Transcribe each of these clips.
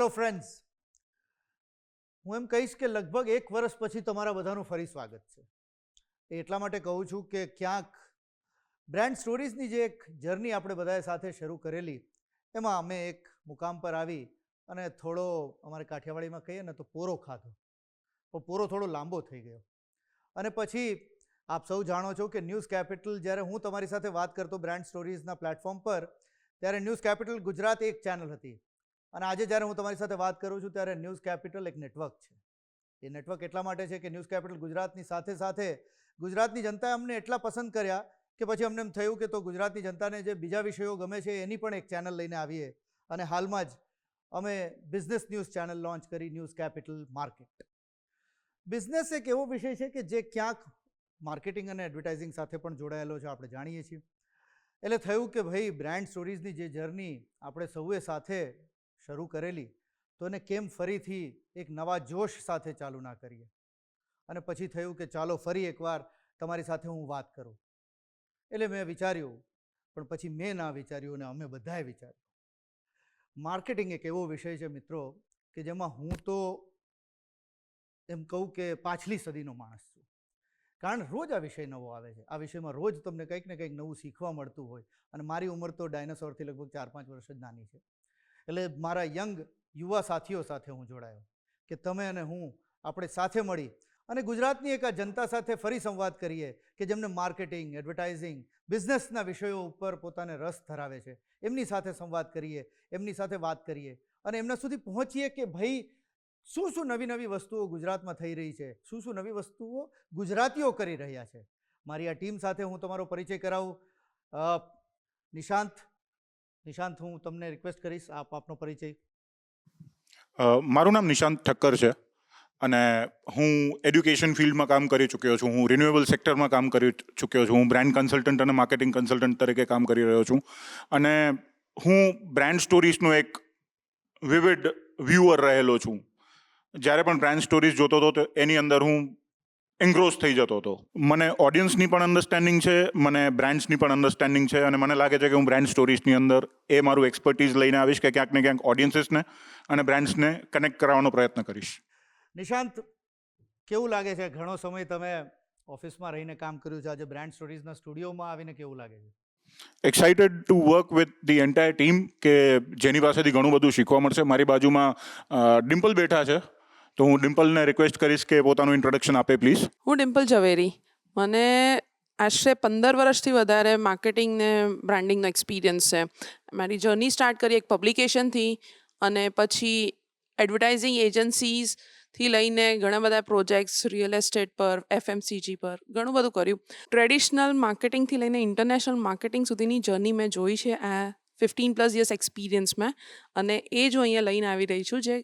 Hello friends, હું એમ કહીશ કે લગભગ 1 વર્ષ પછી તમારા બધાનું ફરી સ્વાગત છે. એ એટલા માટે કહું છું કે ક્યાંક બ્રાન્ડ સ્ટોરીઝની જે એક જર્ની આપણે બધાએ સાથે શરૂ કરેલી, એમાં અમે એક મુકામ પર આવી અને થોડો અમારે કાઠિયાવાડીમાં કહીએ ને તો પોરો ખાધો. પણ પોરો થોડો લાંબો થઈ ગયો અને પછી આપ સૌ જાણો છો કે ન્યૂઝ કેપિટલ, જ્યારે હું તમારી સાથે વાત કરતો બ્રાન્ડ સ્ટોરીઝના પ્લેટફોર્મ પર, ત્યારે ન્યૂઝ કેપિટલ ગુજરાત એક ચેનલ હતી અને આજે જ્યારે હું તમારી સાથે વાત કરું છું ત્યારે ન્યૂઝ કેપિટલ એક નેટવર્ક છે. એ નેટવર્ક એટલા માટે છે કે ન્યૂઝ કેપિટલ ગુજરાતની સાથે સાથે ગુજરાતની જનતાએ અમને એટલા પસંદ કર્યા કે પછી અમને એમ થયું કે તો ગુજરાતની જનતાને જે બીજા વિષયો ગમે છે એની પણ એક ચેનલ લઈને આવીએ. અને હાલમાં જ અમે બિઝનેસ ન્યૂઝ ચેનલ લોન્ચ કરી, ન્યૂઝ કેપિટલ માર્કેટ. બિઝનેસ એક એવો વિષય છે કે જે ક્યાંક માર્કેટિંગ અને એડવર્ટાઇઝિંગ સાથે પણ જોડાયેલો છે, આપણે જાણીએ છીએ. એટલે થયું કે ભાઈ બ્રાન્ડ સ્ટોરીઝની જે જર્ની આપણે સૌએ સાથે શરૂ કરેલી, તો એને કેમ ફરીથી એક નવા જોશ સાથે ચાલુ ના કરીએ. અને પછી થયું કે ચાલો ફરી એકવાર તમારી સાથે હું વાત કરું. એટલે મેં વિચાર્યું, પણ પછી મેં ના વિચાર્યું અને અમે બધાએ વિચાર્યું. માર્કેટિંગ એક એવો વિષય છે મિત્રો કે જેમાં હું તો એમ કહું કે પાછલી સદીનો માણસ છું. કારણ રોજ આ વિષય નવો આવે છે, આ વિષયમાં રોજ તમને કંઈક ને કંઈક નવું શીખવા મળતું હોય. અને મારી ઉંમર તો ડાયનાસોરથી લગભગ 4-5 વર્ષ જ નાની છે. એટલે મારા યંગ યુવા સાથીઓ સાથે હું જોડાયો કે તમે અને હું આપણે સાથે મળી અને ગુજરાતની એક આ જનતા સાથે ફરી સંવાદ કરીએ કે જેમને માર્કેટિંગ, એડવર્ટાઇઝિંગ, બિઝનેસના વિષયો ઉપર પોતાને રસ ધરાવે છે. એમની સાથે સંવાદ કરીએ, એમની સાથે વાત કરીએ અને એમના સુધી પહોંચીએ કે ભાઈ શું શું નવી નવી વસ્તુઓ ગુજરાતમાં થઈ રહી છે, શું શું નવી વસ્તુઓ ગુજરાતીઓ કરી રહ્યા છે. મારી આ ટીમ સાથે હું તમારો પરિચય કરાવું. નિશાંત, હું તમને રિક્વેસ્ટ કરીશ, આપનો પરિચય. મારું નામ નિશાંત ઠક્કર છે અને હું એડ્યુકેશન ફિલ્ડમાં કામ કરી ચૂક્યો છું. હું રિન્યુએબલ સેક્ટરમાં કામ કરી ચૂક્યો છું. હું બ્રાન્ડ કન્સલ્ટન્ટ અને માર્કેટિંગ કન્સલ્ટન્ટ તરીકે કામ કરી રહ્યો છું અને હું બ્રાન્ડ સ્ટોરીઝનો એક વિવિડ વ્યુઅર રહેલો છું. જ્યારે પણ બ્રાન્ડ સ્ટોરીઝ જોતો હતો તો એની અંદર હું એન્ગ્રોસ થઈ જતો હતો. મને ઓડિયન્સની પણ અન્ડરસ્ટેન્ડિંગ છે, મને બ્રાન્ડ્સની પણ અન્ડરસ્ટેન્ડિંગ છે અને મને લાગે છે કે હું બ્રાન્ડ સ્ટોરીઝની અંદર એ મારું એક્સપર્ટીઝ લઈને આવીશ કે ક્યાંક ને ક્યાંક ઓડિયન્સીસને અને બ્રાન્ડ્સને કનેક્ટ કરાવવાનો પ્રયત્ન કરીશ. નિશાંત, કેવું લાગે છે? ઘણો સમય તમે ઓફિસમાં રહીને કામ કર્યું છે, આજે બ્રાન્ડ સ્ટોરીઝના સ્ટુડિયોમાં આવીને કેવું લાગે છે? Excited to work with the entire team કે જેની પાસેથી ઘણું બધું શીખવા મળશે. મારી બાજુમાં ડિમ્પલ બેઠા છે, તો હું ડિમ્પલને રિક્વેસ્ટ કરીશ કે પોતાનું ઇન્ટ્રોડક્શન આપે પ્લીઝ. હું ડિમ્પલ ઝવેરી. મને આશરે 15 વર્ષથી વધારે માર્કેટિંગ ને બ્રાન્ડિંગનો એક્સપિરિયન્સ છે. મારી જર્ની સ્ટાર્ટ કરી એક પબ્લિકેશનથી અને પછી એડવર્ટાઇઝિંગ એજન્સીઝથી લઈને ઘણા બધા પ્રોજેક્ટ્સ, રિયલ એસ્ટેટ પર, FMCG પર ઘણું બધું કર્યું. ટ્રેડિશનલ માર્કેટિંગથી લઈને ઇન્ટરનેશનલ માર્કેટિંગ સુધીની જર્ની મેં જોઈ છે આ 15+ યર્સ એક્સપિરિયન્સમાં અને એ જ હું અહીંયા લઈને આવી રહી છું. જે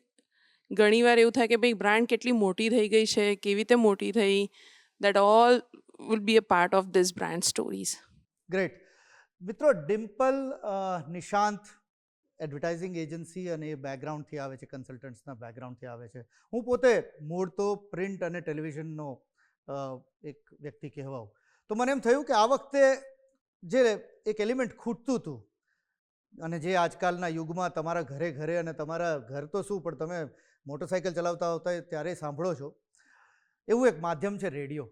ઘણીવાર એવું થાય કે ભાઈ બ્રાન્ડ કેટલી મોટી થઈ ગઈ છે, કેવી રીતે મોટી થઈ, that all will be a part of this brand stories. Great. મિત્રો, ડિમ્પલ, નિશાંત એડવર્ટાઇઝિંગ એજન્સી અને એ બેકગ્રાઉન્ડથી આવે છે, કન્સલ્ટન્ટ્સના બેકગ્રાઉન્ડથી આવે છે. હું પોતે મૂળ તો પ્રિન્ટ અને ટેલિવિઝનનો એક વ્યક્તિ કહેવાઉં. તો મને એમ થયું કે આ વખતે જે એક એલિમેન્ટ ખૂટતું હતું અને જે આજકાલના યુગમાં તમારા ઘરે ઘરે અને તમારા ઘર તો શું પણ તમે મોટરસાઇકલ ચલાવતા હોતા ત્યારે સાંભળો છો, એવું એક માધ્યમ છે રેડિયો.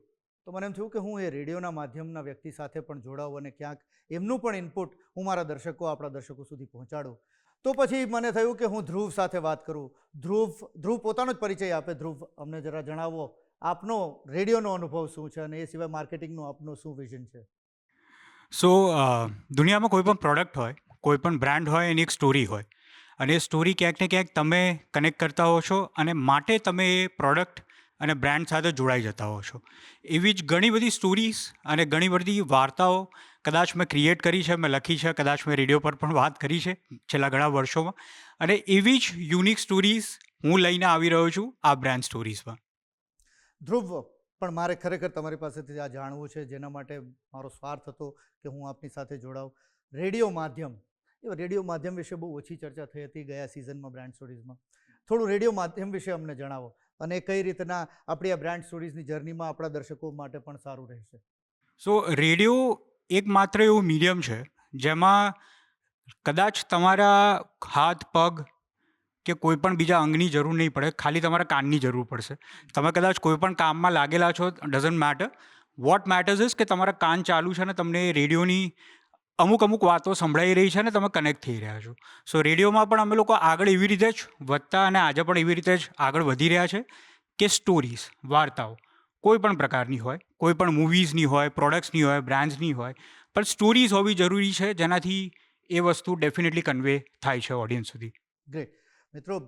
તો મને એમ થયું કે હું એ રેડિયોના માધ્યમના વ્યક્તિ સાથે પણ જોડાઉં અને ક્યાંક એમનું પણ ઇનપુટ હું મારા દર્શકો, આપણા દર્શકો સુધી પહોંચાડું. તો પછી મને થયું કે હું ધ્રુવ સાથે વાત કરું. ધ્રુવ પોતાનો જ પરિચય આપે. ધ્રુવ, અમને જરા જણાવો આપનો રેડિયોનો અનુભવ શું છે અને એ સિવાય માર્કેટિંગનું આપનું શું વિઝન છે? સો દુનિયામાં કોઈ પણ પ્રોડક્ટ હોય, કોઈ પણ બ્રાન્ડ હોય, એની એક સ્ટોરી હોય અને એ સ્ટોરી ક્યાંક ને ક્યાંક તમે કનેક્ટ કરતા હો છો અને માટે તમે એ પ્રોડક્ટ અને બ્રાન્ડ સાથે જોડાઈ જતા હો છો. એવી જ ઘણી બધી સ્ટોરીઝ અને ઘણી બધી વાર્તાઓ કદાચ મેં ક્રિએટ કરી છે, મેં લખી છે, કદાચ મેં રેડિયો પર પણ વાત કરી છે છેલ્લા ઘણા વર્ષોમાં. અને એવી જ યુનિક સ્ટોરીઝ હું લઈને આવી રહ્યો છું આ બ્રાન્ડ સ્ટોરીઝમાં. ધ્રુવ, પણ મારે ખરેખર તમારી પાસેથી આ જાણવું છે, જેના માટે મારો સ્વાર્થ હતો કે હું આપની સાથે જોડાઉં. રેડિયો માધ્યમ, એ રેડિયો માધ્યમ વિશે બહુ ઓછી ચર્ચા થઈ હતી ગયા સિઝનમાં બ્રાન્ડ સ્ટોરીઝમાં. થોડું રેડિયો માધ્યમ વિશે અમને જણાવો અને કઈ રીતના આપણી આ બ્રાન્ડ સ્ટોરીઝની જર્નીમાં આપણા દર્શકો માટે પણ સારું રહેશે. સો રેડિયો એક માત્ર એવું મીડિયમ છે જેમાં કદાચ તમારા હાથ, પગ કે કોઈ પણ બીજા અંગની જરૂર નહીં પડે, ખાલી તમારા કાનની જરૂર પડશે. તમે કદાચ કોઈ પણ કામમાં લાગેલા છો, doesn't matter. What matters is કે તમારા કાન ચાલુ છે અને તમને રેડિયોની અમુક વાતો સંભળાઈ રહી છે અને તમે કનેક્ટ થઈ રહ્યા છો. સો રેડિયોમાં પણ અમે લોકો આગળ એવી રીતે જ વધતા અને આજે પણ એવી રીતે જ આગળ વધી રહ્યા છે કે સ્ટોરીઝ, વાર્તાઓ કોઈ પણ પ્રકારની હોય, કોઈ પણ મૂવીઝની હોય, પ્રોડક્ટ્સની હોય, બ્રાન્ડ્સની હોય, પણ સ્ટોરીઝ હોવી જરૂરી છે જેનાથી એ વસ્તુ ડેફિનેટલી કન્વે થાય છે ઓડિયન્સ સુધી. ગ્રેટ. મિત્રો,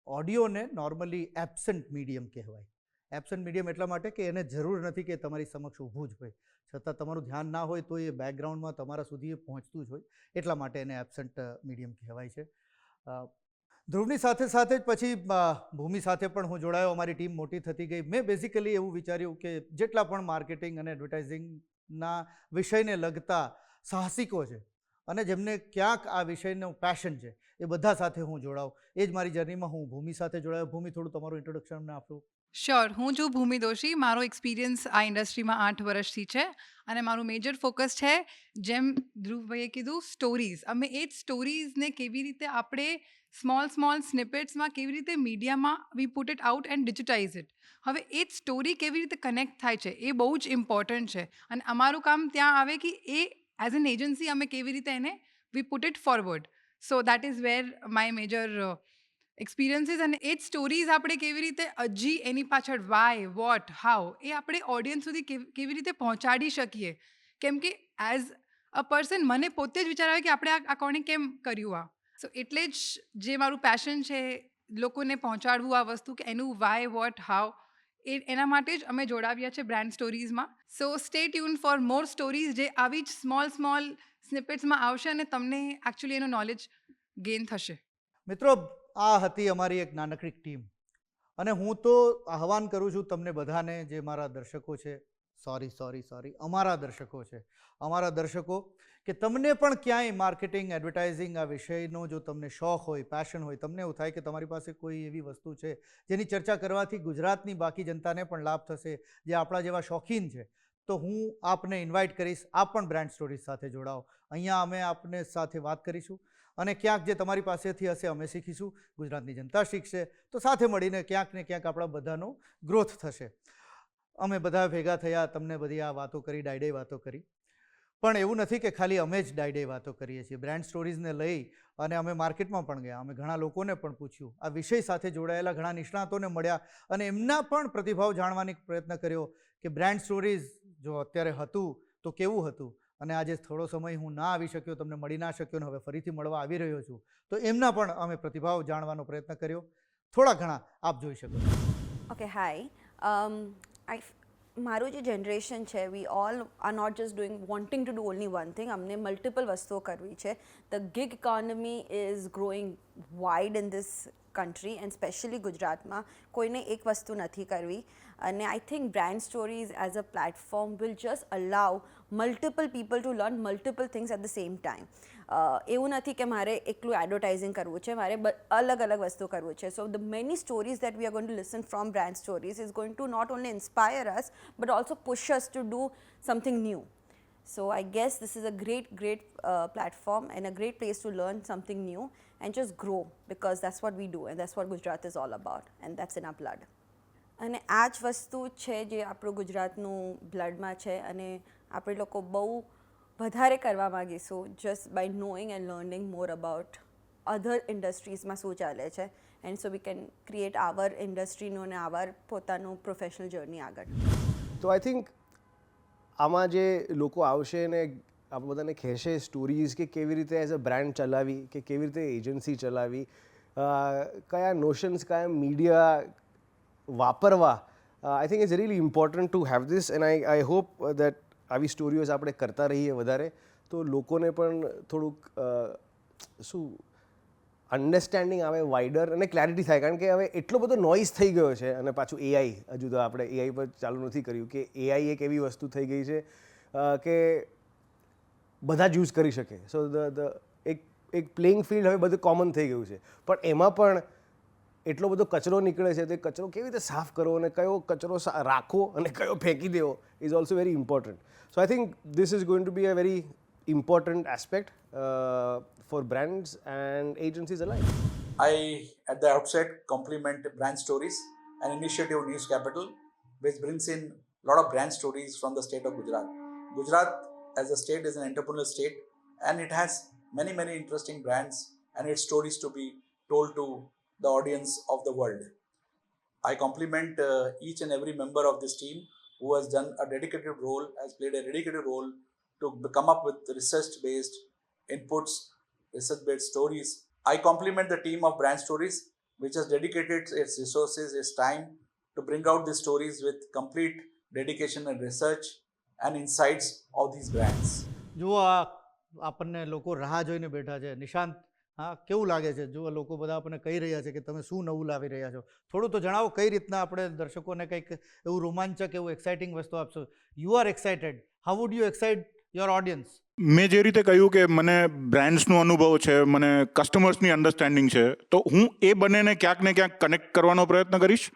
ઓડિયોને નોર્મલી એબ્સન્ટ મીડિયમ કહેવાય. એબ્સન્ટ મીડિયમ એટલા માટે કે એને જરૂર નથી કે તમારી સમક્ષ ઊભું જ હોય, છતાં તમારું ધ્યાન ના હોય તો એ બેકગ્રાઉન્ડમાં તમારા સુધી એ પહોંચતું જ હોય, એટલા માટે એને એબ્સન્ટ મીડિયમ કહેવાય છે. ધ્રુવની સાથે સાથે જ પછી ભૂમિ સાથે પણ હું જોડાયો, અમારી ટીમ મોટી થતી ગઈ. મેં બેઝિકલી એવું વિચાર્યું કે જેટલા પણ માર્કેટિંગ અને એડવર્ટાઇઝિંગના વિષયને લગતા સાહસિકો છે અને જેમને ક્યાંક આ વિષયનો પેશન છે, એ બધા સાથે હું જોડાઉં. એ જ મારી જર્નીમાં હું ભૂમિ સાથે જોડાયો. ભૂમિ, થોડું તમારું ઇન્ટ્રોડક્શન અમને આપો. શ્યોર. હું છું ભૂમિ દોશી. મારો એક્સપિરિયન્સ આ ઇન્ડસ્ટ્રીમાં 8 વર્ષથી છે અને મારું મેજર ફોકસ છે, જેમ ધ્રુવભાઈએ કીધું, સ્ટોરીઝ. અમે એ જ સ્ટોરીઝને કેવી રીતે આપણે સ્મોલ સ્નિપેટ્સમાં કેવી રીતે મીડિયામાં we put it out and digitize it. હવે એ જ સ્ટોરી કેવી રીતે કનેક્ટ થાય છે એ બહુ જ ઇમ્પોર્ટન્ટ છે અને અમારું કામ ત્યાં આવે કે એ એઝ એન એજન્સી અમે કેવી રીતે એને we put it forward. So that is where my major experiences. અને એ જ સ્ટોરીઝ આપણે કેવી રીતે હજી એની પાછળ વાય, વોટ, હાઉ એ આપણે ઓડિયન્સ સુધી કેવી રીતે પહોંચાડી શકીએ. કેમ કે એઝ અ પર્સન મને પોતે જ વિચાર આવે કે આપણે આ કોણે કેમ કર્યું આ. સો એટલે જ જે મારું પેશન છે લોકોને પહોંચાડવું આ વસ્તુ, કે એનું વાય, વોટ, હાઉ, એના માટે જ અમે જોડાવ્યા છે બ્રાન્ડ સ્ટોરીઝમાં. So stay tune for more stories, જે આવી જ સ્મોલ સ્નિપેટ્સમાં આવશે અને તમને એકચ્યુઅલી એનું નોલેજ ગેઇન થશે. મિત્રો, આ હતી અમારી એક નાનકડી ટીમ અને હું તો આહવાન કરું છું તમને બધાને, જે મારા દર્શકો છે, અમારા દર્શકો છે, અમારા દર્શકો, કે તમને પણ ક્યાંય માર્કેટિંગ, એડવર્ટાઇઝિંગ આ વિષયનો જો તમને શોખ હોય, પેશન હોય, તમને એવું થાય કે તમારી પાસે કોઈ એવી વસ્તુ છે જેની ચર્ચા કરવાથી ગુજરાતની બાકી જનતાને પણ લાભ થશે, જે આપણા જેવા શોખીન છે, તો હું આપને ઇન્વાઇટ કરીશ, આપ પણ બ્રાન્ડ સ્ટોરીઝ સાથે જોડાઓ. અહીંયા અમે આપને સાથે વાત કરીશું અને ક્યાંક જે તમારી પાસેથી હશે અમે શીખીશું, ગુજરાતની જનતા શીખશે, તો સાથે મળીને ક્યાંક ને ક્યાંક આપણા બધાનો ગ્રોથ થશે. અમે બધા ભેગા થયા, તમને બધી આ વાતો કરી, ડાયડે વાતો કરી, પણ એવું નથી કે ખાલી અમે જ ડાયડે વાતો કરીએ છીએ. બ્રાન્ડ સ્ટોરીઝને લઈ અને અમે માર્કેટમાં પણ ગયા, અમે ઘણા લોકોને પણ પૂછ્યું, આ વિષય સાથે જોડાયેલા ઘણા નિષ્ણાતોને મળ્યા અને એમના પણ પ્રતિભાવ જાણવાનો પ્રયત્ન કર્યો કે બ્રાન્ડ સ્ટોરીઝ જો અત્યારે હતું તો કેવું હતું. અને આજે થોડો સમય હું ના આવી શક્યો, તમને મળી ના શક્યો, ને હવે ફરીથી મળવા આવી રહ્યો છું, તો એમના પણ અમે પ્રતિભાવ જાણવાનો પ્રયત્ન કર્યો. થોડા ઘણા આપ જોઈ શકો છો. Okay, hi. મારું જે જનરેશન છે, we all are not just wanting to do only one thing. અમને મલ્ટિપલ વસ્તુઓ કરવી છે. The gig economy is growing wide in this country and specially ગુજરાતમાં કોઈને એક વસ્તુ નથી કરવી. અને I think brand stories as a platform will just allow multiple people to learn multiple things at the same time. એવું નથી કે મારે એકલું એડવર્ટાઇઝિંગ કરવું છે, મારે અલગ અલગ વસ્તુ કરવું છે. So the many stories that we are going to listen from brand stories is going to not only inspire us but also push us to do something new. So I guess this is a great platform and a great place to learn something new and just grow, because that's what we do and that's what Gujarat is all about and that's in our blood. અને આ જ વસ્તુ છે જે આપણું ગુજરાતનું બ્લડમાં છે અને આપણે લોકો બહુ વધારે કરવા માગીશું just by knowing and learning more about other industries-માં શું ચાલે છે, and so we can create our industry-નું અને our પોતાનું professional journey આગળ. તો આઈ થિંક આમાં જે લોકો આવશે ને આપણે બધાને કહેશે સ્ટોરીઝ કે કેવી રીતે એઝ અ બ્રાન્ડ ચલાવી, કે કેવી રીતે એજન્સી ચલાવી, કયા નોશન્સ, કયા મીડિયા વાપરવા. I think it's really important to have this and I hope that આવી સ્ટોરીઓઝ આપણે કરતા રહીએ વધારે, તો લોકોને પણ થોડુંક શું અન્ડરસ્ટેન્ડિંગ આવે, વાઇડર, અને ક્લેરિટી થાય. કારણ કે હવે એટલો બધો નોઇઝ થઈ ગયો છે અને પાછું એઆઈ, હજુ તો આપણે એઆઈ પર ચાલુ નથી કર્યું, કે એઆઈ એક એવી વસ્તુ થઈ ગઈ છે કે બધા જ યુઝ કરી શકે. સો એક પ્લેઇંગ ફિલ્ડ હવે બધું કોમન થઈ ગયું છે, પણ એમાં પણ એટલો બધો કચરો નીકળે છે, તો એ કચરો કેવી રીતે સાફ કરવો અને કયો કચરો રાખવો અને કયો ફેંકી દેવો is also very important. So I think this is going to be a very important aspect for brands and agencies alike. I, at the outset, compliment Brand Stories, an initiative of News Capital, which brings in a lot of brand stories from the state of Gujarat. Gujarat, as a state, is an entrepreneurial state, and it has many, many interesting brands and its stories to be told to the audience of the world. I compliment each and every member of this team who has done a dedicated role, has played a dedicated role to come up with research-based inputs, research-based stories. I compliment the team of Brand Stories, which has dedicated its resources, its time to bring out these stories with complete dedication and research and insights of these brands. જુઓ આપણને લોકો રાહ જોઈને બેઠા છે. નિશાંત, હા, કેવું લાગે છે? જુઓ લોકો બધા આપણને કહી રહ્યા છે કે તમે શું નવું લાવી રહ્યા છો. થોડું તો જણાવો કઈ રીતના આપણે દર્શકોને કંઈક એવું રોમાંચક, એવું એક્સાઇટિંગ વસ્તુ આપશો. You are excited. How would you excite your audience? મેં જે રીતે કહ્યું કે મને બ્રાન્ડ્સનો અનુભવ છે, મને કસ્ટમર્સની અન્ડરસ્ટેન્ડિંગ છે, તો હું એ બંનેને ક્યાંક ને ક્યાંક કનેક્ટ કરવાનો પ્રયત્ન કરીશ.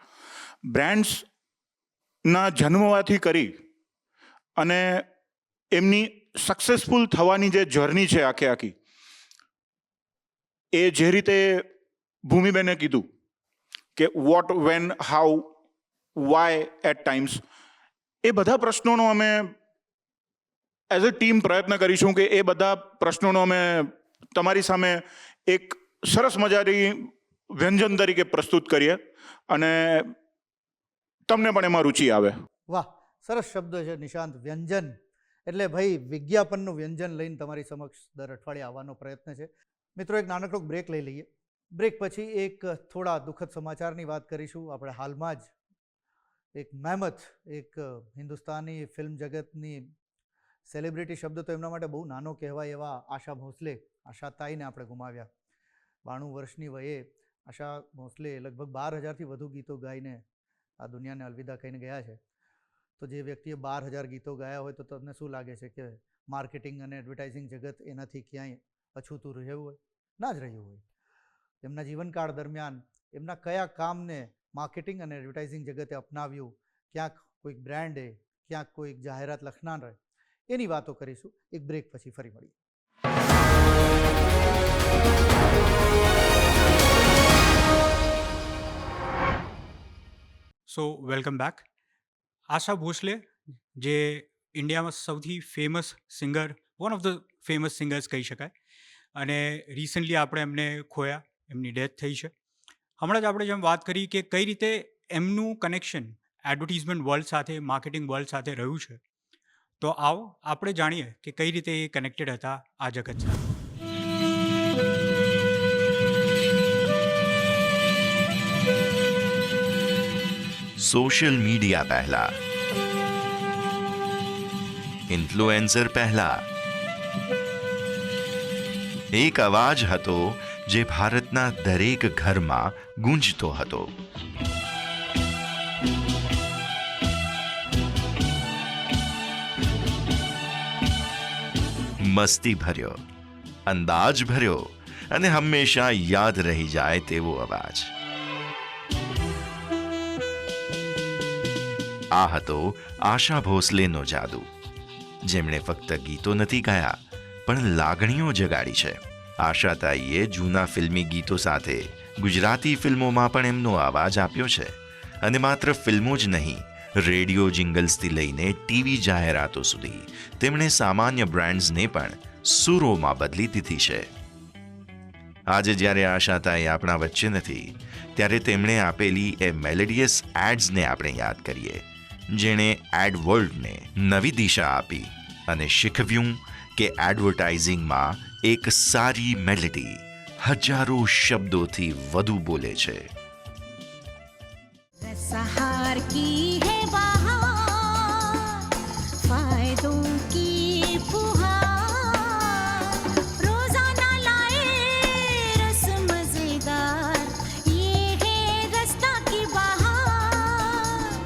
બ્રાન્ડ્સના જન્મવાથી કરી અને એમની સક્સેસફુલ થવાની જે જર્ની છે આખી, એ જે રીતે ભૂમિબેને કીધું કે what, when, how, why at times, એ બધા પ્રશ્નોનો અમે એઝ અ ટીમ પ્રયત્ન કરીશું કે એ બધા પ્રશ્નોનો અમે તમારી સામે એક સરસ મજાની વ્યંજન તરીકે પ્રસ્તુત કરીએ અને તમને પણ એમાં રુચિ આવે. વાહ, સરસ શબ્દ છે નિશાંત, વ્યંજન. એટલે ભાઈ વિજ્ઞાપનનું વ્યંજન લઈને તમારી સમક્ષ દર અઠવાડિયે આવવાનો પ્રયત્ન છે. મિત્રો, એક નાનકડો બ્રેક લઈ લઈએ. બ્રેક પછી એક થોડા દુઃખદ સમાચારની વાત કરીશું. આપણે હાલમાં જ એક મહેમત, એક હિન્દુસ્તાની ફિલ્મ જગતની સેલિબ્રિટી, શબ્દ તો એમના માટે બહુ નાનો કહેવાય એવા આશા ભોંસલે, આશા તાઈને આપણે ગુમાવ્યા. 92 વર્ષની વયે આશા ભોંસલે લગભગ 12,000થી વધુ ગીતો ગાઈને આ દુનિયાને અલવિદા કહીને ગયા છે. તો જે વ્યક્તિએ 12,000 ગીતો ગાયા હોય તો તમને શું લાગે છે કે માર્કેટિંગ અને એડવર્ટાઇઝિંગ જગત એનાથી ક્યાંય અછૂતું રહ્યું હોય? ના જ રહ્યું હોય. એમના જીવનકાળ દરમિયાન એમના કયા કામને માર્કેટિંગ અને એડવર્ટાઇઝિંગ જગતે અપનાવ્યું, ક્યાંક કોઈક બ્રાન્ડે, ક્યાંક કોઈક જાહેરાત લખનાર, એની વાતો કરીશું. એક બ્રેક પછી ફરી મળીએ. સો વેલકમ બેક. આશા ભોસલે, જે ઇન્ડિયામાં સૌથી famous singer, one of the famous singers કહી શકાય, અને રિસન્ટલી આપણે એમને ખોયા, એમની ડેથ થઈ છે. હમણાં જ આપણે જેમ વાત કરી કે કઈ રીતે એમનું કનેક્શન એડવર્ટિઝમેન્ટ વર્લ્ડ સાથે, માર્કેટિંગ વર્લ્ડ સાથે રહ્યું છે, તો આવો આપણે જાણીએ કે કઈ રીતે એ કનેક્ટેડ હતા આ જગત સાથે. સોશિયલ મીડિયા પહેલા, ઇન્ફ્લુએન્સર પહેલા, એક અવાજ હતો જે ભારતના દરેક ઘરમાં ગુંજતો હતો. મસ્તી ભર્યો, અંદાજ ભર્યો અને હંમેશા યાદ રહી જાય તેવો અવાજ. આ હતો આશા ભોસલેનો જાદુ, જેમણે ફક્ત ગીતો નથી ગાયા પણ લાગણીઓ જગાડી છે. આશાતાઈએ જૂના ફિલ્મી ગીતો સાથે ગુજરાતી ફિલ્મોમાં પણ એમનો અવાજ આપ્યો છે, અને માત્ર ફિલ્મો જ નહીં, રેડિયો જિંગલ્સથી લઈને ટીવી જાહેરાતો સુધી તેમણે સામાન્ય બ્રાન્ડ્સને પણ સૂરોમાં બદલી દીધી છે. આજે જ્યારે આશાતાઈ આપણા વચ્ચે નથી, ત્યારે તેમણે આપેલી એ મેલેડિયસ એડ્સને આપણે યાદ કરીએ, જેણે એડ વર્લ્ડને નવી દિશા આપી અને શીખવ્યું કે એડવર્ટાઇઝિંગમાં એક સારી મેલેડી હજારો શબ્દોથી વધુ બોલે છે. सहार की है बहार, फायदों की फुहार, रोजाना लाए रस मजेदार, ये है रास्ता की बहार.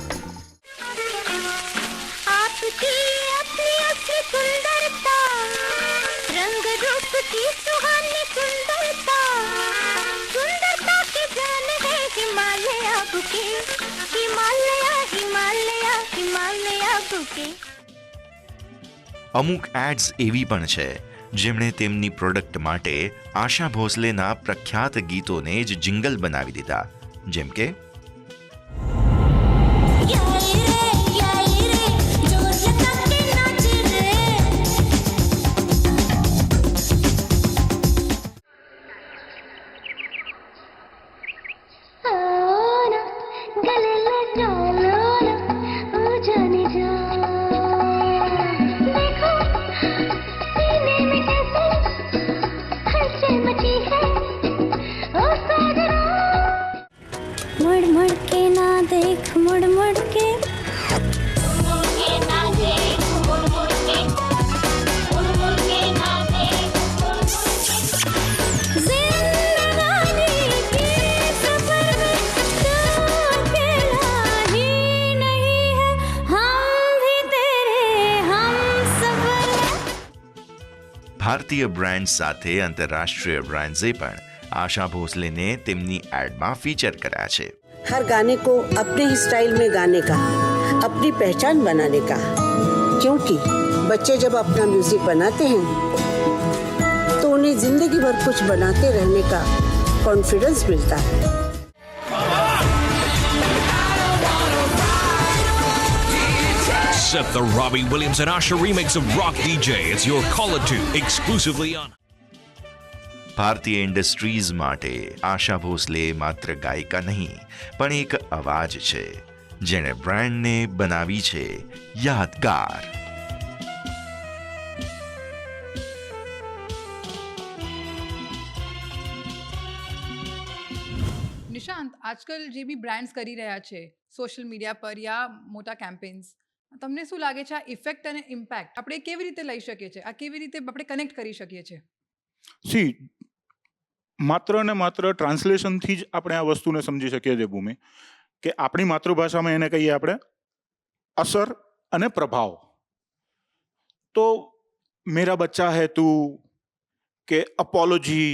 आपकी अपनी अपनी सुंदरता, रंग रूप की सुहानी सुंदरता, सुंदरता की जान है हिमालय बुके, અમુક એડ્સ એવી પણ છે જેમણે તેમની પ્રોડક્ટ માટે આશા ભોસલેના પ્રખ્યાત ગીતોને જ જિંગલ બનાવી દીધા, જેમ કે मुड़ मुड़ के ना देख मुड़ मुड़ के जिंदगानी के सफर में तू अकेला ही नहीं है, हम भी तेरे हमसफर हैं। ભારતીય બ્રાન્ડ સાથે આંતરરાષ્ટ્રીય બ્રાન્ડ્સે પણ આશા ભોસલેને તેમની એડમાં ફીચર કર્યા છે. हर गाने को अपने ही स्टाइल में गाने का, अपनी पहचान बनाने का, क्योंकि बच्चे जब अपना म्यूजिक बनाते हैं तो उन्हें जिंदगी भर कुछ बनाते रहने का कॉन्फिडेंस मिलता है. Set the Robbie Williams and Asha remix of Rock DJ. It's your caller to exclusively on. ભારતીય ઇન્ડસ્ટ્રીઝ માટે આશા ભોસલે માત્ર ગાયિકા નહીં પણ એક અવાજ છે, જેણે બ્રાન્ડને બનાવી છે યાદગાર. નિશાંત, આજકાલ જે બી બ્રાન્ડ્સ કરી રહ્યા છે સોશિયલ મીડિયા પર યા મોટા કેમ્પેન્સ, તમને શું લાગે છે આ ઇફેક્ટ અને ઇમ્પેક્ટ આપણે કેવી રીતે લઈ શકીએ છીએ, આ કેવી રીતે આપણે કનેક્ટ કરી શકીએ છીએ? સી, માત્ર ને માત્ર ટ્રાન્સલેશનથી જ આપણે આ વસ્તુને સમજી શકીએ છીએ ભૂમિ, કે આપણી માતૃભાષામાં એને કહીએ આપણે અસર અને પ્રભાવ. તો મેરા બચ્ચા હે તું, કે અપોલોજી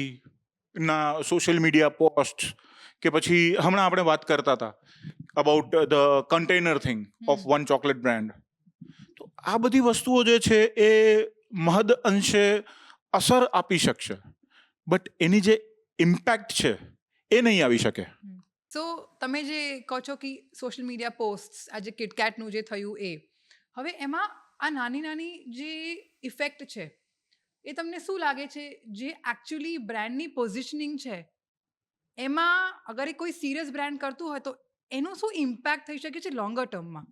ના સોશિયલ મીડિયા પોસ્ટ, કે પછી હમણાં આપણે વાત કરતા હતા about the container thing of one chocolate brand. તો આ બધી વસ્તુઓ જે છે એ મહદ અંશે અસર આપી શકશે, બટ એની જે ઇમ્પેક્ટ છે એ નહીં આવી શકે. સો તમે જે કહો છો કે સોશિયલ મીડિયા પોસ્ટ આજે કિટકેટનું જે થયું એ, હવે એમાં આ નાની નાની જે ઇફેક્ટ છે એ તમને શું લાગે છે જે એકચ્યુઅલી બ્રાન્ડની પોઝિશનિંગ છે એમાં અગર એ કોઈ સિરિયસ બ્રાન્ડ કરતું હોય તો એનું શું ઇમ્પેક્ટ થઈ શકે છે લોંગર ટર્મમાં?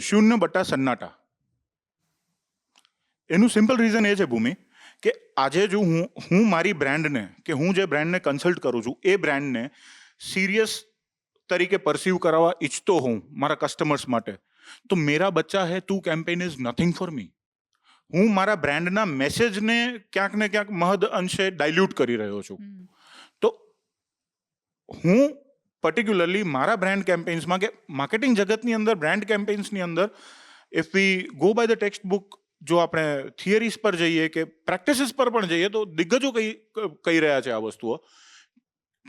શૂન્ય બટા સન્નાટા. એનું સિમ્પલ રીઝન એ છે ભૂમિ કે આજે જો હું મારી બ્રાન્ડને, કે હું જે બ્રાન્ડને કન્સલ્ટ કરું છું એ બ્રાન્ડને સિરિયસ તરીકે પરસીવ કરાવવા ઈચ્છતો હોઉં મારા કસ્ટમર્સ માટે, તો મેરા બચ્ચા હે તું campaign is nothing for me. હું મારા બ્રાન્ડના મેસેજને ક્યાંક ને ક્યાંક મહદ અંશે ડાયલ્યુટ કરી રહ્યો છું. તો હું પર્ટિક્યુલરલી મારા બ્રાન્ડ કેમ્પેન્સમાં, કે માર્કેટિંગ જગતની અંદર બ્રાન્ડ કેમ્પેન્સની અંદર, if we go by the textbook, જો આપણે થિયરીઝ પર જઈએ કે પ્રેક્ટિસીસ પર પણ જઈએ, તો દિગ્ગજો કહી રહ્યા છે આ વસ્તુઓ,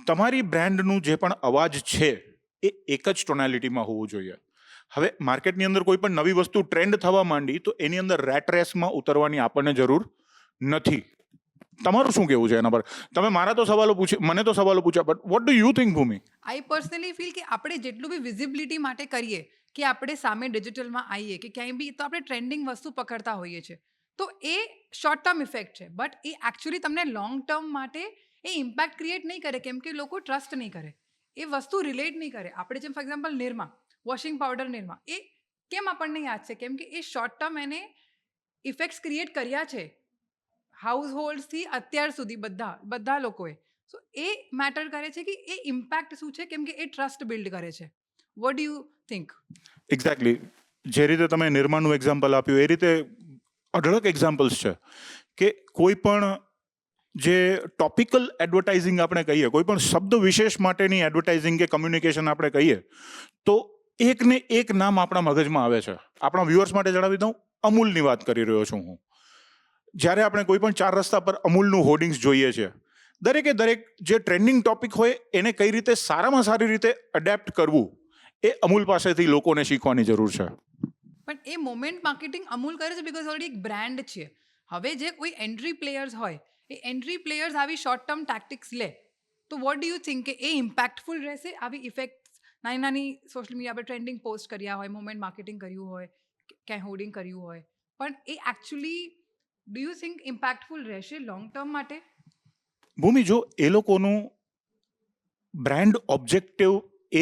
તમારી બ્રાન્ડનું જે પણ અવાજ છે એ એક જ ટોનાલિટીમાં હોવું જોઈએ. હવે માર્કેટની અંદર કોઈ પણ નવી વસ્તુ ટ્રેન્ડ થવા માંડી તો એની અંદર રેટ રેસમાં ઉતરવાની આપણને જરૂર નથી. તમારું શું કહેવું છે એના પર? તમે મારા તો સવાલો મને તો સવાલો પૂછ્યા, but what do you think Bhumi? I personally feel કે આપણે જેટલું બી વિઝિબિલિટી માટે કરીએ, કે આપણે સામે ડિજિટલમાં આવીએ કે ક્યાંય બી, તો આપણે ટ્રેન્ડિંગ વસ્તુ પકડતા હોઈએ છીએ, તો એ શોર્ટ ટર્મ ઇફેક્ટ છે, બટ એ એકચ્યુઅલી તમને લોંગ ટર્મ માટે એ ઇમ્પેક્ટ ક્રિએટ નહીં કરે, કેમ કે લોકો ટ્રસ્ટ નહીં કરે, એ વસ્તુ રિલેટ નહીં કરે. આપણે જેમ for example Nirma washing powder, Nirma, એ કેમ આપણને યાદ છે? કેમ કે એ શોર્ટ ટર્મ એને ઇફેક્ટ્સ ક્રિએટ કર્યા છે હાઉસ હોલ્ડથી અત્યાર સુધી બધા લોકોએ. સો એ મેટર કરે છે કે એ ઇમ્પેક્ટ શું છે, કેમ કે એ ટ્રસ્ટ બિલ્ડ કરે છે. Vote do you think? Exactly, જે રીતે તમે નિર્માણનું એક્ઝામ્પલ આપ્યું એ રીતે અઢળક એક્ઝામ્પલ્સ છે કે કોઈ પણ જે ટોપિકલ એડવર્ટાઇઝિંગ આપણે કહીએ, કોઈ પણ શબ્દ વિશેષ માટેની એડવર્ટાઇઝિંગ કે કમ્યુનિકેશન આપણે કહીએ, તો એકને એક નામ આપણા મગજમાં આવે છે. આપણા વ્યુઅર્સ માટે જણાવી દઉં, અમૂલની વાત કરી રહ્યો છું હું. જ્યારે આપણે કોઈ પણ 4 રસ્તા પર અમૂલનું હોર્ડિંગ્સ જોઈએ છે, દરેકે દરેક જે ટ્રેન્ડિંગ ટોપિક હોય એને કઈ રીતે સારામાં સારી રીતે એડેપ્ટ કરવું, એ અમૂલ પાસેથી લોકોને શીખવાની જરૂર છે. પણ એ મોમેન્ટ માર્કેટિંગ અમૂલ કરે છે બિકોઝ ઓલરેડી એક બ્રાન્ડ છે. હવે જે કોઈ એન્ટ્રી પ્લેયર્સ હોય એ એન્ટ્રી પ્લેયર્સ આવી શોર્ટ ટર્મ ટેક્ટિક્સ લે તો વોટ ડુ યુ થિંક કે એ ઇમ્પેક્ટફુલ રહેશે? આવી ઇફેક્ટ નાની નાની સોશિયલ મીડિયા પર ટ્રેન્ડિંગ પોસ્ટ કર્યા હોય, મોમેન્ટ માર્કેટિંગ કર્યું હોય, ક્યાંય હોર્ડિંગ કર્યું હોય, પણ એ actually do you think impactful રહેશે લોંગ ટર્મ માટે? ભૂમિ, જો એ લોકોનું બ્રાન્ડ ઓબ્જેક્ટિવ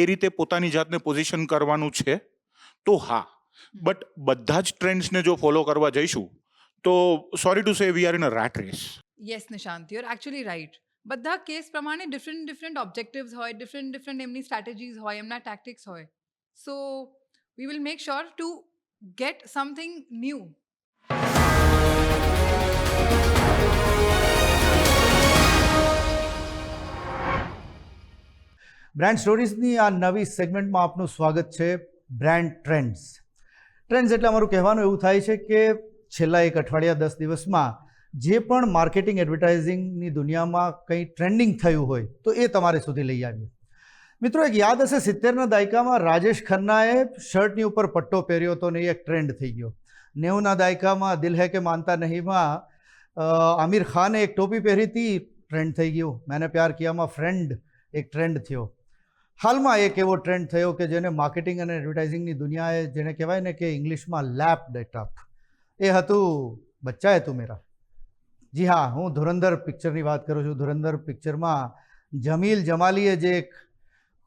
એ રીતે પોતાની જાતને પોઝિશન કરવાનું છે તો હા, બટ બધા જ ટ્રેન્ડ્સને જો ફોલો કરવા જઈશું તો sorry to say we are in a rat race. Yes Nishant, you are actually right. બધા કેસ પ્રમાણે ડિફરન્ટ ઓબ્જેક્ટિવ્સ હોય, ડિફરન્ટ એમની સ્ટ્રેટેજીસ હોય, એમના ટેક્ટિક્સ હોય. So we will make sure to get something new. Brand સ્ટોરીઝની આ નવી સેગમેન્ટમાં આપનું સ્વાગત છે. Brand trends. ટ્રેન્ડ્સ એટલે અમારું કહેવાનું એવું થાય છે કે છેલ્લા એક અઠવાડિયા 10 દિવસમાં જે પણ માર્કેટિંગ એડવર્ટાઇઝિંગની દુનિયામાં કંઈ ટ્રેન્ડિંગ થયું હોય તો એ તમારે સુધી લઈ આવીએ. મિત્રો, એક યાદ હશે 70ના દાયકામાં રાજેશ ખન્નાએ શર્ટની ઉપર પટ્ટો પહેર્યો હતો ને એ એક ટ્રેન્ડ થઈ ગયો. 90ના દાયકામાં દિલ હૈ કે માનતા નહીંમાં આમિર ખાને એક ટોપી પહેરી હતી, ટ્રેન્ડ થઈ ગયું. મેને પ્યાર કિયામાં ફ્રેન્ડ એક ટ્રેન્ડ થયો. હાલમાં એક એવો ટ્રેન્ડ થયો કે જેને માર્કેટિંગ અને એડવર્ટાઇઝિંગની દુનિયાએ જેને કહેવાય ને કે ઇંગ્લિશમાં લેપ્ડ ઇટ અપ. એ હતું બચ્ચા હે તું મેરા. જી હા, હું ધુરંધર પિક્ચરની વાત કરું છું. ધુરંધર પિક્ચરમાં જમીલ જમાલીએ જે એક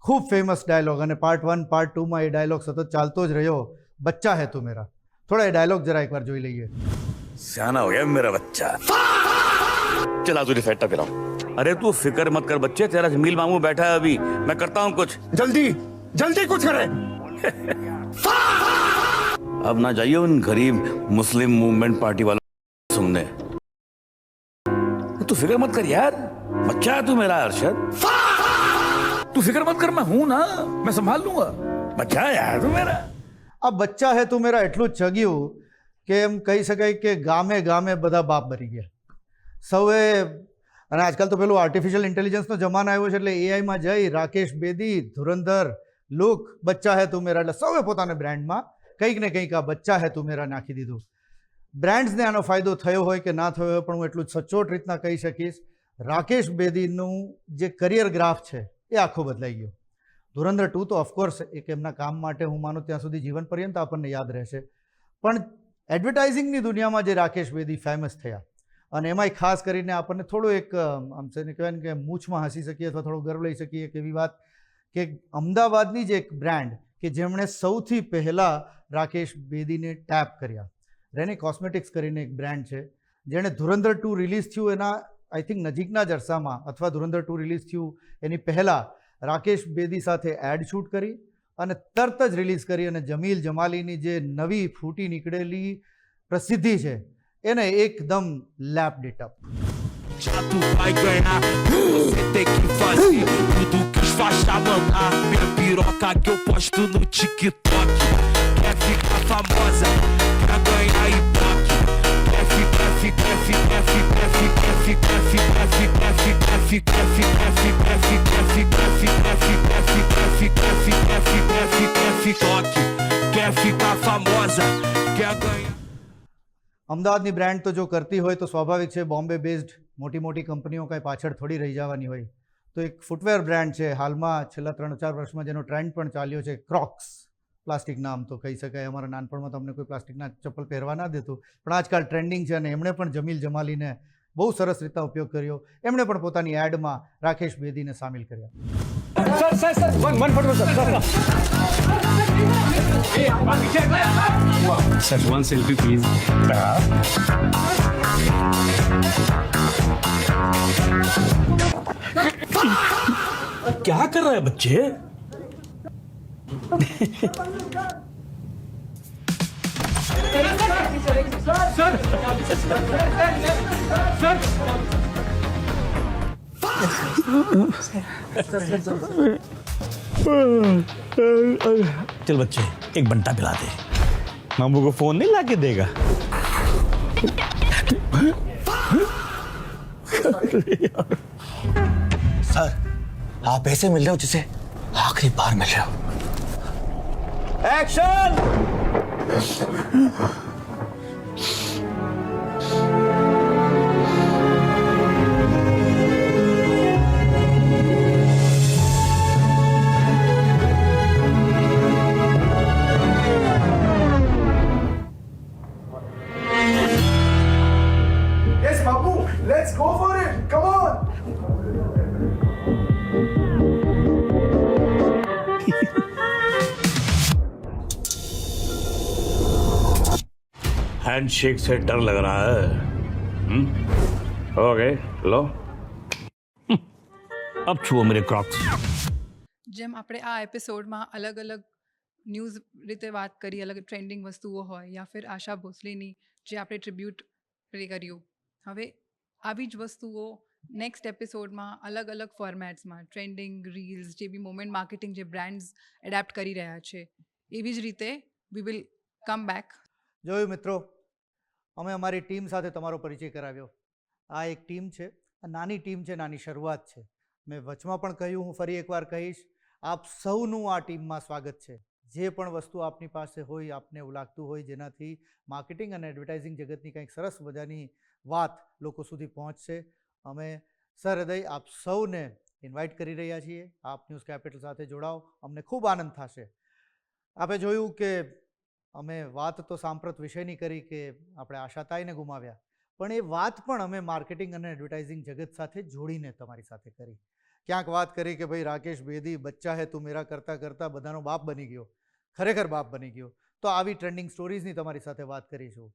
ખૂબ ફેમસ ડાયલોગ, અને પાર્ટ 1 પાર્ટ 2માં એ ડાયલોગ સતત ચાલતો જ રહ્યો, બચ્ચા હે તું મેરા. થોડા એ ડાયલોગ જરા એકવાર જોઈ લઈએ. सियाना हो गया मेरा बच्चा. चला तुझे फेंटा पिलाऊं. अरे तू फिक्र मत कर बच्चे, तेरा जमील मामू बैठा है अभी, मैं करता हूँ कुछ. जल्दी कुछ करे. अब ना जाइए उन गरीब मुस्लिम मूवमेंट पार्टी वालों सुनने. तू फिक्र मत कर यार, बच्चा है तू मेरा अरशद. तू फिक्र मत कर, मैं हूं ना, मैं संभाल लूंगा. बच्चा है यार तू मेरा. આ બચ્ચા હે તું મેરા એટલું જ ચગ્યું કે એમ કહી શકાય કે ગામે ગામે બધા બાપ બની ગયા. સૌએ, અને આજકાલ તો પેલું આર્ટિફિશિયલ ઇન્ટેલિજન્સનો જમાનો આવ્યો છે એટલે એઆઈમાં જઈ રાકેશ બેદી, ધુરંધર, લુક, બચ્ચા હે તું મેરા, એટલે સૌએ પોતાને બ્રાન્ડમાં કંઈક ને કંઈક આ બચ્ચા હે તું મેરા નાખી દીધું. બ્રાન્ડ્સને આનો ફાયદો થયો હોય કે ના થયો હોય, પણ હું એટલું જ સચોટ રીતના કહી શકીશ, રાકેશ બેદીનું જે કરિયર ગ્રાફ છે એ આખો બદલાઈ ગયો. ધુરંધર 2 તો ઓફકોર્સ એક એમના કામ માટે હું માનું ત્યાં સુધી જીવન પર્યંત આપણને યાદ રહેશે, પણ એડવર્ટાઇઝિંગની દુનિયામાં જે રાકેશ બેદી ફેમસ થયા, અને એમાંય ખાસ કરીને આપણને થોડું એક આમ છે ને કહેવાય ને કે મૂછમાં હસી શકીએ અથવા થોડો ગર્વ લઈ શકીએ કે એવી વાત કે અમદાવાદની જ એક બ્રાન્ડ કે જેમણે સૌથી પહેલાં રાકેશ બેદીને ટેપ કર્યા, રેની કોસ્મેટિક્સ કરીને એક બ્રાન્ડ છે, જેણે ધુરંધર 2 રિલીઝ થયું એના આઈ થિંક નજીકના જ અરસામાં અથવા ધુરંધર 2 રિલીઝ થયું એની પહેલાં રાકેશ બેદી સાથે એડ શૂટ કરી અને તરત જ રિલીઝ કરી, અને જમીલ જમાલીની જે નવી ફૂટી નીકળેલી પ્રસિદ્ધિ છે એને એકદમ lapped it up. Já tu vai ganhar, você tem que fazer tudo que os faixas mandar. Minha piroca que eu posto no TikTok. Quer ficar famosa, quer ganhar ibope. Quer ficar famosa, quer ganhar. અમદાવાદની brand તો જો કરતી હોય તો સ્વાભાવિક છે Bombay based મોટી મોટી કંપનીઓ કાંઈ પાછળ થોડી રહી જવાની હોય. તો એક ફૂટવેર બ્રાન્ડ છે હાલમાં છેલ્લા 3-4 વર્ષમાં જેનો ટ્રેન્ડ પણ ચાલ્યો છે, ક્રોક્સ. પ્લાસ્ટિક નામ તો કહી શકાય, અમારા નાનપણમાં તમને કોઈ પ્લાસ્ટિકના ચપ્પલ પહેરવા ના દેતું, પણ આજકાલ ટ્રેન્ડિંગ છે અને એમણે પણ જમીલ જમાલીને બહુ સરસ રીતના ઉપયોગ કર્યો. એમણે પણ પોતાની એડમાં રાકેશ બેદીને સામેલ કર્યા. Sir, one selfie please. क्या कर रहा है बच्चे? चल बच्चे एक बंटा पिला दे. मामू को फोन नहीं लाके देगा. सर, आप ऐसे मिल रहे हो जिसे आखिरी बार मिल रहे हो. Action. Yes, Babu, let's go for it. Come on. Handshake से डर लग रहा है. ओके लो. अब छुओ मेरे क्रॉक्स. જેમ આપણે આ એપિસોડમાં અલગ અલગ ન્યૂઝ રીતે વાત કરી, અલગ ટ્રેન્ડિંગ વસ્તુઓ હોય યા ફિર આશા ભોસલેની જે આપણે ટ્રિબ્યુટ પ્લે કર્યું, હવે આવી જ વસ્તુઓ નેક્સ્ટ એપિસોડમાં અલગ અલગ ફોર્મેટ્સમાં ટ્રેન્ડિંગ રીલ્સ, જે બી મોમેન્ટ માર્કેટિંગ જે બ્રાન્ડ્સ એડેપ્ટ કરી રહ્યા છે, એવી જ રીતે વી વિલ કમ બેક. જોયું મિત્રો, અમે અમારી ટીમ સાથે તમારો પરિચય કરાવ્યો. આ એક ટીમ છે, આ નાની ટીમ છે, નાની શરૂઆત છે. મેં વચમાં પણ કહ્યું, હું ફરી એકવાર કહીશ, આપ સૌનું આ ટીમમાં સ્વાગત છે. જે પણ વસ્તુ આપની પાસે હોય, આપને એવું લાગતું હોય જેનાથી માર્કેટિંગ અને એડવર્ટાઇઝિંગ જગતની કંઈક સરસ મજાની વાત લોકો સુધી પહોંચશે, અમે સહૃદય આપ સૌને ઇન્વાઇટ કરી રહ્યા છીએ. આપ ન્યૂઝ કેપિટલ સાથે જોડાઓ, અમને ખૂબ આનંદ થશે. આપે જોયું કે અમે વાત તો સાંપ્રત વિષયની કરી કે આપણે આશાતાઈને ગુમાવ્યા, પણ એ વાત પણ અમે માર્કેટિંગ અને એડવર્ટાઇઝિંગ જગત સાથે જોડીને તમારી સાથે કરી. ક્યાંક વાત કરી કે ભાઈ રાકેશ બેદી બચ્ચા હે તું મેરા કરતાં કરતાં બધાનો બાપ બની ગયો, ખરેખર બાપ બની ગયો. તો આવી ટ્રેન્ડિંગ સ્ટોરીઝની તમારી સાથે વાત કરીશું.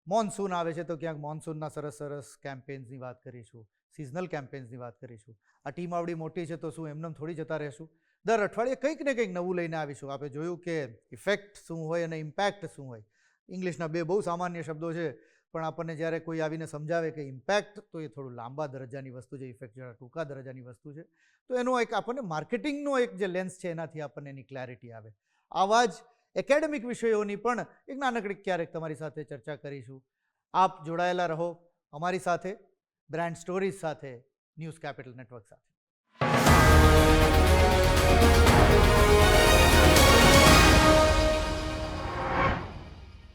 મોન્સૂન આવે છે તો ક્યાંક મોન્સૂનના સરસ સરસ કેમ્પેન્સની વાત કરીશું, સિઝનલ કેમ્પેન્સની વાત કરીશું. આ ટીમ આવડી મોટી છે તો શું એમને થોડી જતા રહેશું? દર અઠવાડિયે કંઈક ને કંઈક નવું લઈને આવીશું. આપણે જોયું કે ઇફેક્ટ શું હોય અને ઇમ્પેક્ટ શું હોય. ઇંગ્લિશના બે બહુ સામાન્ય શબ્દો છે, પણ આપણને જ્યારે કોઈ આવીને સમજાવે કે ઇમ્પેક્ટ તો એ થોડું લાંબા દરજ્જાની વસ્તુ છે, ઇફેક્ટ જરા ટૂંકા દરજ્જાની વસ્તુ છે. તો એનો એક આપણને માર્કેટિંગનો એક જે લેન્સ છે એનાથી આપણને એની ક્લેરિટી આવે. આવા જ એકેડેમિક વિષયોની પણ એક નાનકડી ક્યારેક તમારી સાથે ચર્ચા કરીશું. આપ જોડાયેલા રહો અમારી સાથે, બ્રાન્ડ સ્ટોરીઝ સાથે, ન્યૂઝ કેપિટલ નેટવર્ક સાથે.